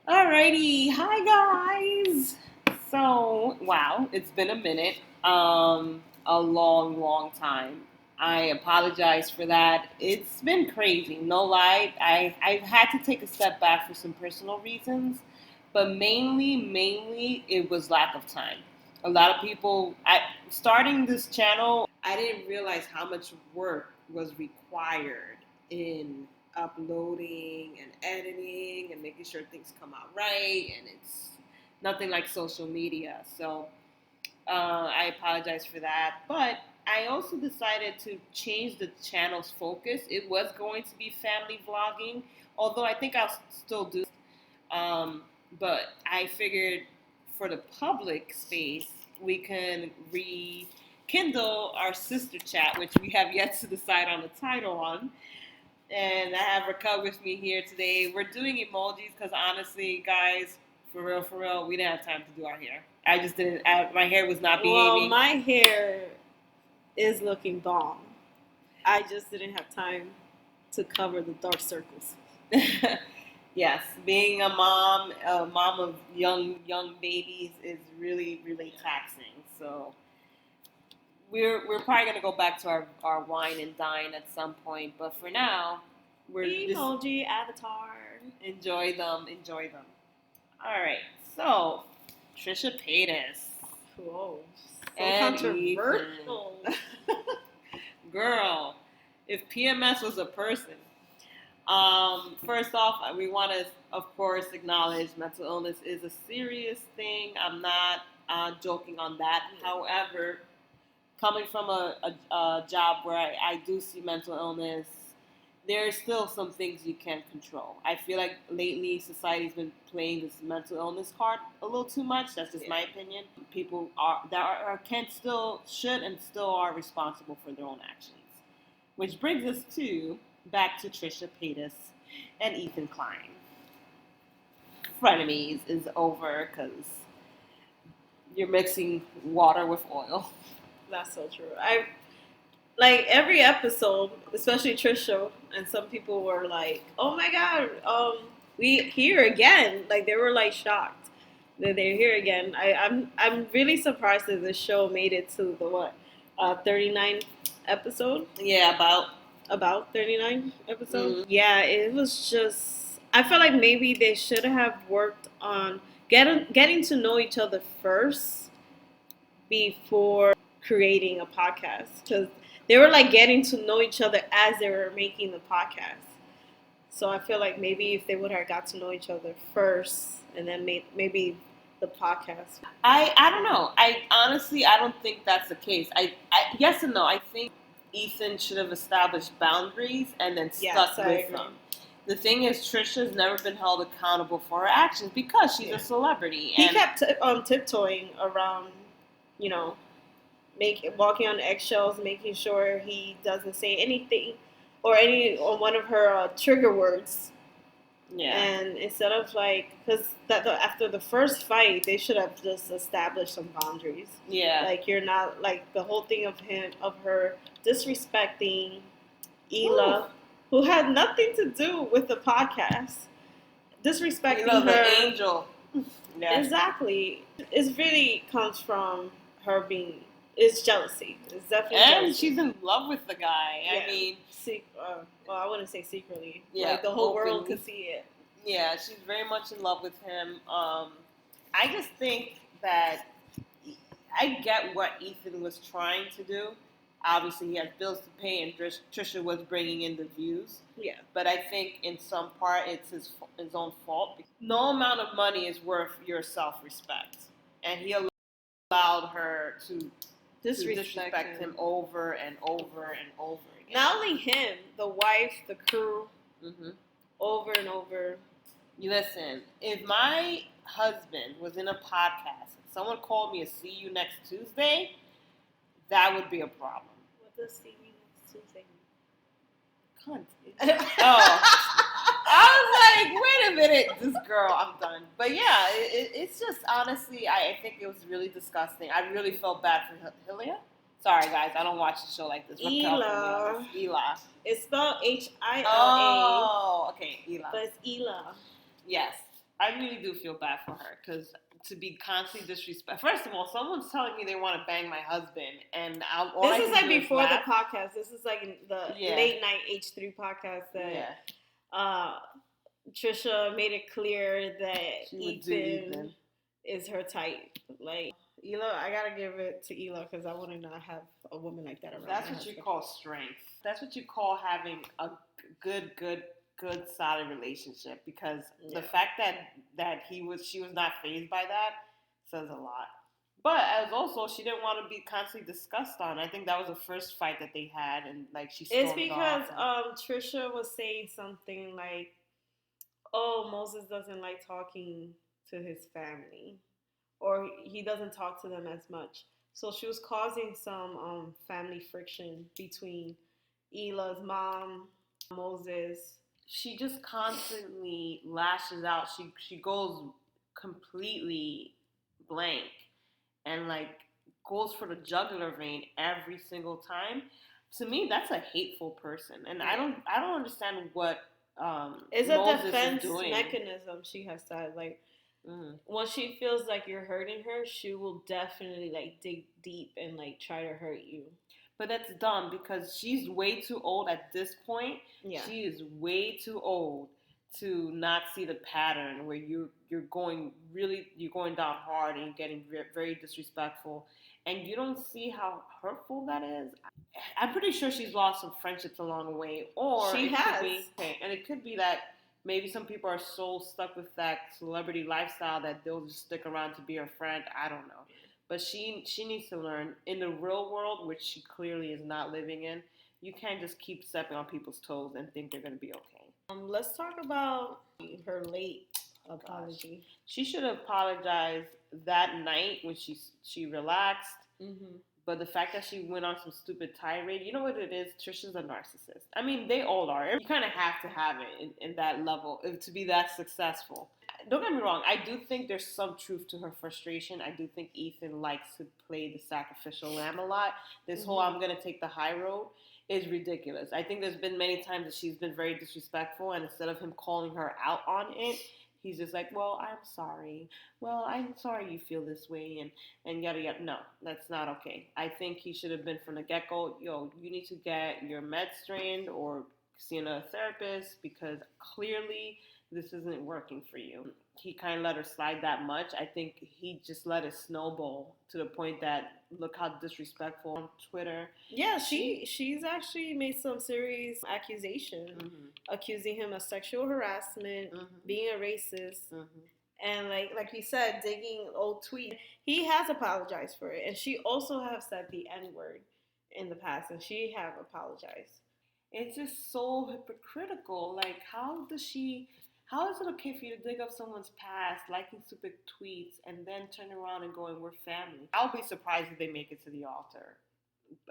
Alrighty, hi guys. So, wow, it's been a minute. A long time. I apologize for that. It's been crazy, no lie. I've had to take a step back for some personal reasons, but mainly it was lack of time. A lot of people, starting this channel, I didn't realize how much work was required in uploading and editing and making sure things come out right, and it's nothing like social media. So I apologize for that, but I also decided to change the channel's focus. It was going to be family vlogging, although I think I'll still do. But I figured for the public space, we can rekindle our sister chat, which we have yet to decide on the title on. And I have Raquel with me here today. We're doing emojis because honestly, guys, for real, we didn't have time to do our hair. I just didn't. My hair was not Well, behaving. my hair is looking bomb. I just didn't have time to cover the dark circles. Yes, being a mom of young babies is really taxing. So we're probably gonna go back to our wine and dine at some point. But for now, we're just Emoji avatar. enjoy them. All right, so Trisha Paytas. Whoa, so And controversial. Girl, if PMS was a person, first off, we want to, of course, acknowledge mental illness is a serious thing. I'm not joking on that. However, coming from a job where I do see mental illness, there's still some things you can't control. I feel like lately society's been playing this mental illness card a little too much. That's just my opinion. People can still, should, and still are responsible for their own actions. Which brings us to back to Trisha Paytas and Ethan Klein. Frenemies is over because you're mixing water with oil. That's so true. I like every episode, especially Trisha, and some people were like, "Oh my god, we here again!" Like they were like shocked that they're here again. I'm really surprised that this show made it to the 39 episode. Yeah, About 39 episodes. Mm-hmm. Yeah, it was just. I feel like maybe they should have worked on getting to know each other first before creating a podcast, because they were like getting to know each other as they were making the podcast. So I feel like maybe if they would have got to know each other first and then maybe the podcast. I don't know. I don't think that's the case. I yes and no. I think Ethan should have established boundaries and then stuck with them. The thing is, Trisha's never been held accountable for her actions because she's a celebrity. He kept tiptoeing around, walking on eggshells, making sure he doesn't say anything or one of her trigger words. Yeah. And instead of because after the first fight, they should have just established some boundaries. Yeah. Like you're not the whole thing of her disrespecting Ela, who had nothing to do with the podcast. Disrespecting her. The angel. Yeah. Exactly. It really comes from her it's jealousy. It's definitely jealousy. She's in love with the guy. Yeah. I mean, well, I wouldn't say secretly. Yeah, the whole world could see it. Yeah, she's very much in love with him. I just think that I get what Ethan was trying to do. Obviously, he has bills to pay, and Trisha was bringing in the views. Yeah. But I think in some part it's his own fault. No amount of money is worth your self-respect. And he allowed her to disrespect him over and over and over again. Not only him, the wife, the crew, over and over. Listen, if my husband was in a podcast and someone called me a see you next Tuesday, that would be a problem. What does see you next Tuesday mean? Cunt. Oh. I was like, wait a minute, this girl, I'm done. But yeah, it's just, honestly, I think it was really disgusting. I really felt bad for Hilia. Sorry, guys, I don't watch a show like this. Ela. It's spelled Hila. Oh, okay, Ela. But it's Ela. Yes. I really do feel bad for her because to be constantly disrespectful. First of all, someone's telling me they want to bang my husband, and this is like before the podcast. This is like the late night H3 podcast that Trisha made it clear that Ethan is her type. Like, Ela, I gotta give it to Ela because I want to not have a woman like that around. That's what you call strength. That's what you call having a good solid relationship, because the fact that she was not fazed by that says a lot. But as also, she didn't want to be constantly discussed on. I think that was the first fight that they had, and like she stormed off. It's because Trisha was saying something like, "Oh, Moses doesn't like talking to his family, or he doesn't talk to them as much." So she was causing some family friction between Ela's mom, Moses. She just constantly lashes out. She goes completely blank and like goes for the jugular vein every single time. To me, that's a hateful person, and I don't understand what it's a defense mechanism. She has said like. Mm-hmm. When she feels like you're hurting her, she will definitely like dig deep and like try to hurt you. But that's dumb because she's way too old at this point. Yeah. She is way too old to not see the pattern where you're going down hard and you're getting very disrespectful, and you don't see how hurtful that is. I'm pretty sure she's lost some friendships along the way, or she has. And it could be that maybe some people are so stuck with that celebrity lifestyle that they'll just stick around to be her friend. I don't know. But she needs to learn in the real world, which she clearly is not living in. You can't just keep stepping on people's toes and think they're going to be okay. Let's talk about her late apology. Gosh. She should have apologized that night when she relaxed. Mm-hmm. But the fact that she went on some stupid tirade, you know what it is? Trisha's a narcissist. I mean, they all are. You kind of have to have it in that level to be that successful. Don't get me wrong. I do think there's some truth to her frustration. I do think Ethan likes to play the sacrificial lamb a lot. This whole I'm going to take the high road is ridiculous. I think there's been many times that she's been very disrespectful, and instead of him calling her out on it, he's just like, well, I'm sorry. Well, I'm sorry you feel this way, and yada yada. No, that's not okay. I think he should have been from the get-go, yo, you need to get your meds strained or see another therapist because clearly this isn't working for you. He kind of let her slide that much. I think he just let it snowball to the point that look how disrespectful on Twitter. Yeah, she's actually made some serious accusations, accusing him of sexual harassment, being a racist, and like we said, digging old tweets. He has apologized for it, and she also have said the N-word in the past, and she have apologized. It's just so hypocritical. Like, how is it okay for you to dig up someoe's past, liking stupid tweets, and then turn around and going, we're family? I'll be surprised if they make it to the altar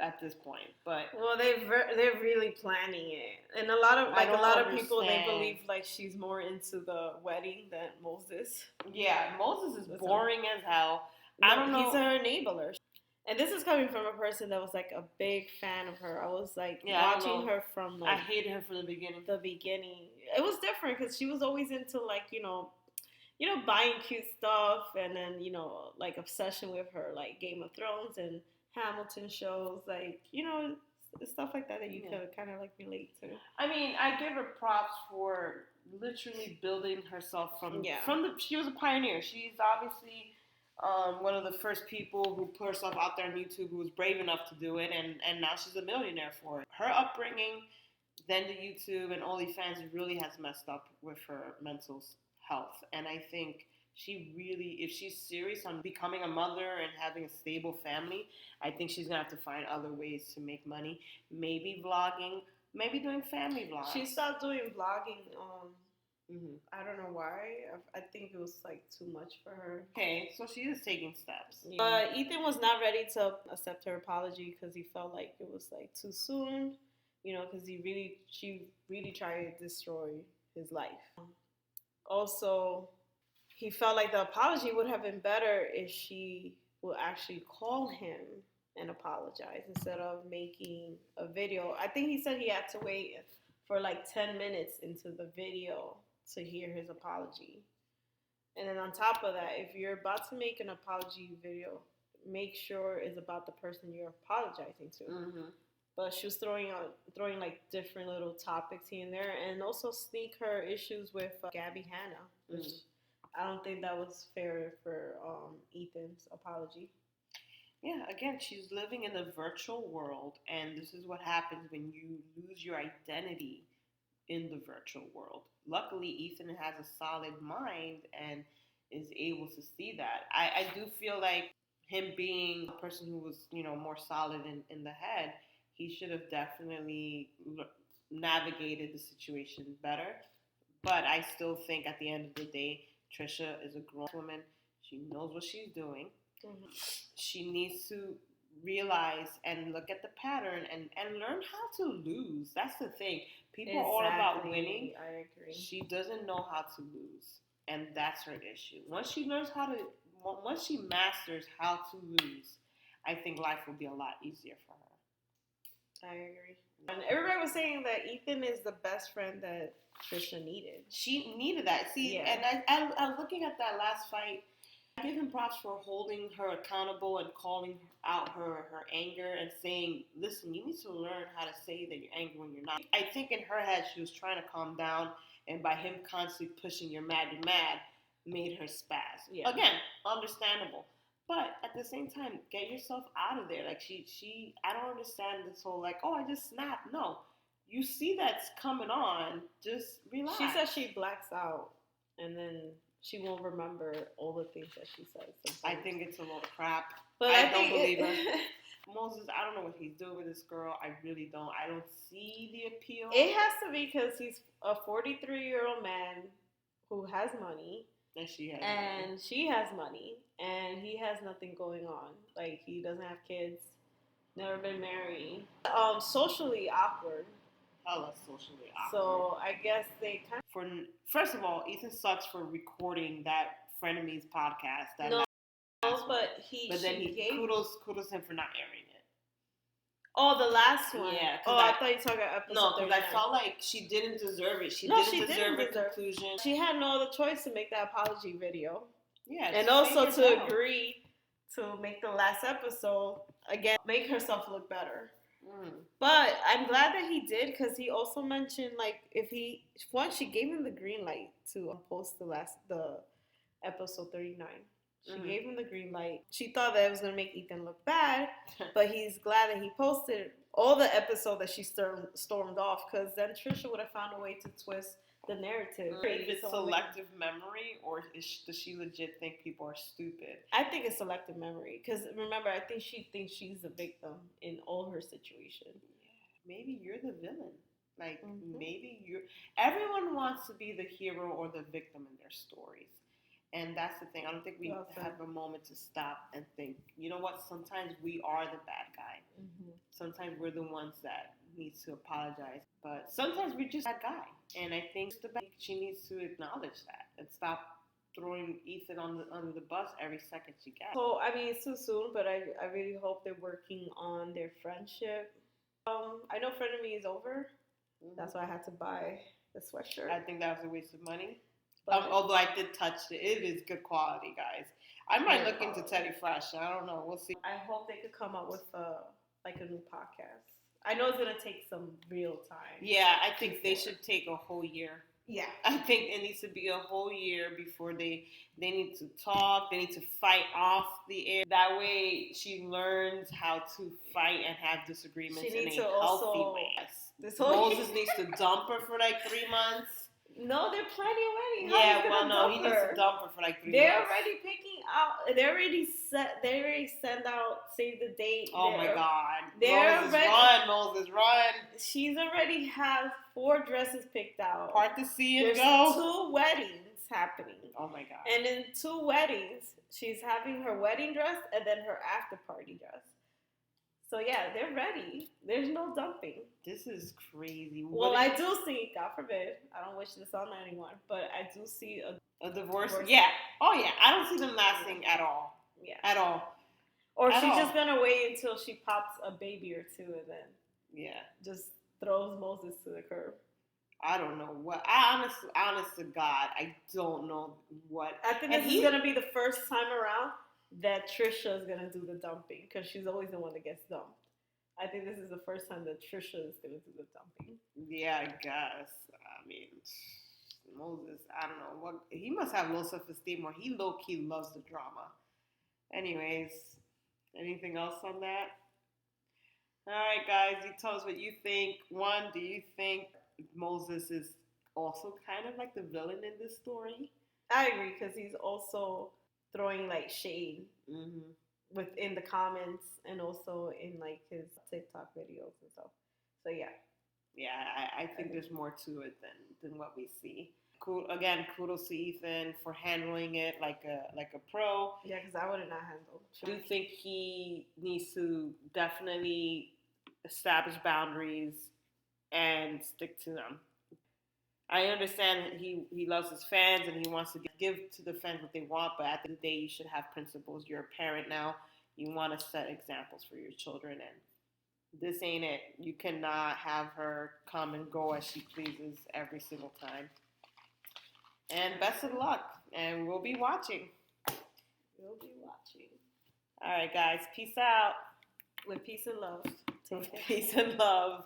at this point. But well, they're really planning it, and a lot of people they believe like she's more into the wedding than Moses. Yeah, Moses is boring as hell. I don't know. He's her enabler. And this is coming from a person that was like a big fan of her. I was like watching her from like I hated her from the beginning. It was different because she was always into like you know buying cute stuff, and then like obsession with her like Game of Thrones and Hamilton shows, like stuff like that you could kind of like relate to. I mean, I give her props for literally building herself from she was a pioneer. She's obviously one of the first people who put herself out there on YouTube, who was brave enough to do it, and now she's a millionaire for it. Her upbringing, then to YouTube and OnlyFans really has messed up with her mental health. And I think she really, if she's serious on becoming a mother and having a stable family, I think she's going to have to find other ways to make money. Maybe vlogging, maybe doing family vlogs. She stopped doing vlogging I don't know why. I think it was like too much for her. Okay, so she is taking steps. Ethan was not ready to accept her apology because he felt like it was like too soon, because she really tried to destroy his life. Also, he felt like the apology would have been better if she would actually call him and apologize instead of making a video. I think he said he had to wait for like 10 minutes into the video to hear his apology. And then on top of that, if you're about to make an apology video, make sure it's about the person you're apologizing to. Mm-hmm. But she was throwing like different little topics here and there, and also sneak her issues with Gabby Hanna, which I don't think that was fair for Ethan's apology. Yeah, again, she's living in a virtual world, and this is what happens when you lose your identity in the virtual world. Luckily, Ethan has a solid mind and is able to see that. I do feel like him being a person who was, more solid in the head, he should have definitely navigated the situation better. But I still think at the end of the day, Trisha is a grown woman. She knows what she's doing. Mm-hmm. She needs to realize and look at the pattern and learn how to lose. That's the thing. People are all about winning. I agree. She doesn't know how to lose, and that's her issue. Once she masters how to lose, I think life will be a lot easier for her. I agree. And everybody was saying that Ethan is the best friend that Trisha needed. She needed that. See, and I was looking at that last fight. I give him props for holding her accountable and calling out her anger and saying, listen, you need to learn how to say that you're angry when you're not. I think in her head she was trying to calm down, and by him constantly pushing you're mad, made her spaz. Yeah. Again, understandable. But at the same time, get yourself out of there. Like she I don't understand this whole like, oh, I just snapped. No. You see that's coming on, just relax. She says she blacks out and then she won't remember all the things that she says. Sometimes. I think it's a load of crap. But I don't believe her. Moses, I don't know what he's doing with this girl. I really don't. I don't see the appeal. It has to be because he's a 43-year-old man who has money. And she has money. And he has nothing going on. Like, he doesn't have kids. Never been married. Socially awkward. Hella socially awkward. So I guess they kind of... First of all, Ethan sucks for recording that Frenemies podcast. But then kudos him for not airing it. Oh, the last one. Yeah. I thought you were talking about episode 39. No, because I felt like she didn't deserve it. She didn't deserve a conclusion. She had no other choice to make that apology video. Yeah. And also to agree to make the last episode, again, make herself look better. But I'm glad that he did, because he also mentioned, like, she gave him the green light to post the episode 39. She gave him the green light. She thought that it was going to make Ethan look bad, but he's glad that he posted all the episode that she stormed off, because then Trisha would have found a way to twist the narrative. If it's selective memory, or does she legit think people are stupid? I think it's selective memory, because remember, I think she thinks she's the victim in all her situations. Yeah. Maybe you're the villain. Like, maybe everyone wants to be the hero or the victim in their stories. And that's the thing. I don't think we have a moment to stop and think, you know what, sometimes we are the bad guy. Sometimes we're the ones that needs to apologize. But sometimes we're just that guy. And I think she needs to acknowledge that and stop throwing Ethan under the bus every second she gets. So, I mean, it's too soon, but I really hope they're working on their friendship. I know Frenemy is over. That's why I had to buy the sweatshirt. I think that was a waste of money. Although I did touch it. It is good quality, guys. I might look into Teddy Fresh. I don't know. We'll see. I hope they could come up with a new podcast. I know it's going to take some real time. Yeah, I think they should take a whole year. Yeah. I think it needs to be a whole year before they need to talk. They need to fight off the air. That way she learns how to fight and have disagreements in a healthy way. Moses needs to dump her for like 3 months. No, they're planning a wedding. Yeah, well, no, he needs to dump her for like 3 months. They're already picking out. They already send out, save the date. Oh my God! Moses, run! She's already has 4 dresses picked out. Part to see and There's go. 2 weddings happening. Oh my God! And in 2 weddings, she's having her wedding dress and then her after party dress. So yeah, they're ready. There's no dumping. This is crazy. Well, I do see, God forbid, I don't wish this on anyone, but I do see a divorce. Yeah. Oh yeah. I don't see them lasting at all. Yeah. At all. Or she's just gonna wait until she pops a baby or 2 and then just throws Moses to the curb. I don't know what. I honest to God, I don't know what. I think And this is going to be the first time around that Trisha is going to do the dumping because she's always the one that gets dumped. I think this is the first time that Trisha is going to do the dumping. Yeah, I guess. I mean, Moses, I don't know what. He must have low self-esteem, or he low key loves the drama. Anyways, anything else on that? All right, guys, you tell us what you think. One, do you think Moses is also kind of like the villain in this story? I agree because he's also throwing like shade within the comments and also in like his TikTok videos and stuff. So yeah. Yeah, I think there's more to it than what we see. Cool. Again, kudos to Ethan for handling it like a pro. Yeah, because I would not handle. I do think he needs to definitely establish boundaries and stick to them. I understand he loves his fans and he wants to give to the fans what they want, but at the end of the day, you should have principles. You're a parent now. You want to set examples for your children, and this ain't it. You cannot have her come and go as she pleases every single time. And best of luck, and we'll be watching. We'll be watching. All right, guys. Peace out. With peace and love. With peace and love.